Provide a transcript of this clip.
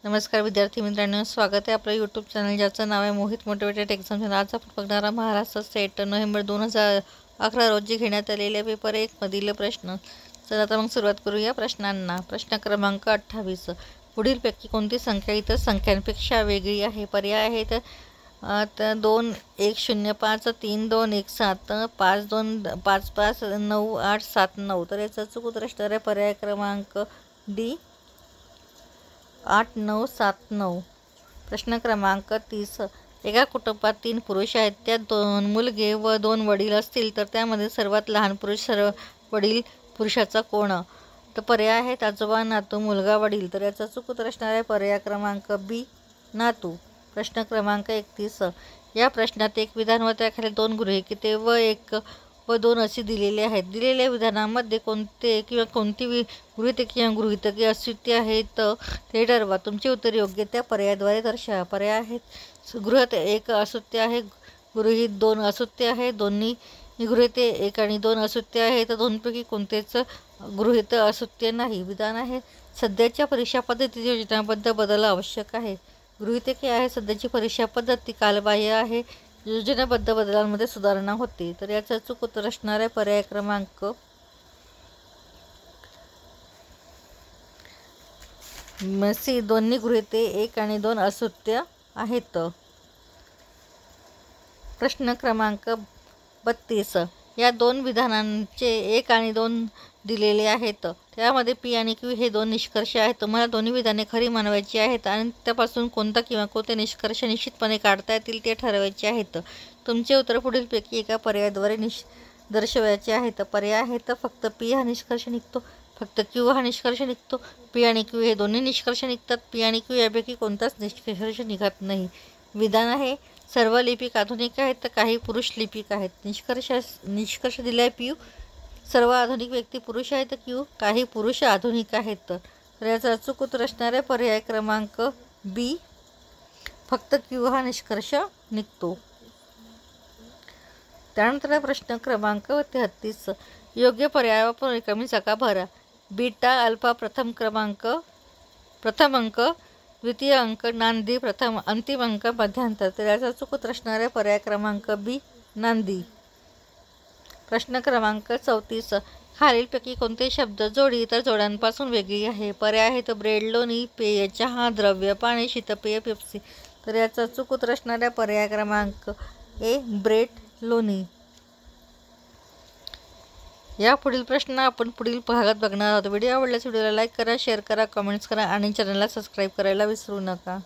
नमस्कार विद्यार्थी मित्रांनो, स्वागत आहे आपलं यूट्यूब चॅनल ज्याचं नाव आहे मोहित मोटिवेटेड एक्झाम चॅनल। आज आपण बघणारा महाराष्ट्र स्टेट नोव्हेंबर 2011 रोजी घेण्यात आलेले पेपर 1 मधील प्रश्न। चला तर मग सुरुवात करूया प्रश्नांना। प्रश्न क्रमांक 28, पुढीलपैकी कोणती संख्या इतर संख्यांपेक्षा वेगळी आहे? पर्याय आहेत 2 1 0 5 3 2 1 7 5 2 5 5 9 8 7 9। तर याचा चूक उत्तर असणार आहे पर्याय क्रमांक डी 8 9 7 9। प्रश्न क्रमांक 30, एका कुटुंबात 3 पुरुष आहेत, त्यात 2 मुलगे व 2 वडील असतील, तर त्यामध्ये सर्वात लहान पुरुष सर्व वडील पुरुषाचा कोण? तर पर्याय आहेत आजोबा, नातू, मुलगा, वडील। तर याचा चूक उत्तर असणार आहे पर्याय क्रमांक बी नातू। प्रश्न क्रमांक 31, या प्रश्नात एक विधान व त्याखाली 2 गृहीतके व 1 व 2 असे दिलेले आहेत। दिलेल्या विधानामध्ये कोणते किंवा कोणती गृहीतके किंवा गृहीतके अस्तित्व आहेत ते ठरवा। तुमचे उत्तर योग्य त्या पर्यायाद्वारे दर्शवा। पर्याय आहेत गृहीत 1 अस्तित्व आहे, गृहीत 2 अस्तित्व आहे, दोन्ही गृहीते 1 आणि 2 अस्तित्व आहे, तर दोनपैकी कोणतेच गृहीत अस्तित्व नाही। विधान आहे सध्याच्या परीक्षा पद्धतीत योजनाबद्ध बदल आवश्यक आहे। गृहीतके आहे सध्याची परीक्षा पद्धती कालबाह्य आहे, योजनाबद्ध बदलांमध्ये सुधारणा होते। तर याचा चूक उत्तर असणार आहे पर्याय क्रमांक सी, दोन्ही गृहीते 1 आणि 2 अस्तित्व आहेत। प्रश्न क्रमांक 32, या 2 विधानांचे 1 आणि 2 दिलेले आहेत, त्यामध्ये पी आणि क्यू हे 2 निष्कर्ष आहेत। तुम्हाला दोन्ही विधाने खरी मानवायची आहेत आणि त्यापासून कोणता किंवा कोणते निष्कर्ष निश्चितपणे काढता येतील ते ठरवायचे आहेत। तुमचे उत्तर पुढीलपैकी एका पर्यायाद्वारे दर्शवायचे आहेत। पर्याय आहेत फक्त पी हा निष्कर्ष निघतो, फक्त क्यू हा निष्कर्ष निघतो, पी आणि क्यू हे दोन्ही निष्कर्ष निघतात, पी आणि क्यू यापैकी कोणताच निष्कर्ष निघत नाही। विधान आहे सर्व लिपिक आधुनिक आहेत, तर काही पुरुष लिपिक आहेत। निष्कर्ष दिला आहे पी, सर्व आधुनिक व्यक्ती पुरुष आहेत, क्यू काही पुरुष आधुनिक आहेत। तर याचा अचूक उत्तर असणार आहे पर्याय क्रमांक बी, फक्त क्यू हा निष्कर्ष निघतो। त्यानंतर प्रश्न क्रमांक 33, योग्य पर्याय वापरून रिकामी जागा भरा। बीटा अल्फा प्रथम अंक, द्वितीय अंक नांदी, अंतिम अंक मध्यांतर। तर याचा चूक उत्तर असणार आहे पर्याय क्रमांक बी नांदी। प्रश्न क्रमांक 34, खालीलपैकी कोणते शब्द जोडी इतर जोड्यांपासून वेगळी आहे? पर्याय आहेत ब्रेड, लोणी, पेय, चहा, द्रव्य, पाणी, शीतपेय, पेप्सी। तर याचा चूक उत्तर असणार आहे पर्याय क्रमांक ए ब्रेड, लोणी। या पुढील प्रश्न आपण पुढील भागात बघणार आहोत। व्हिडिओ आवडल्यास व्हिडिओला लाईक करा, शेअर करा, कमेंट्स करा आणि चॅनलला सबस्क्राईब करायला विसरू नका।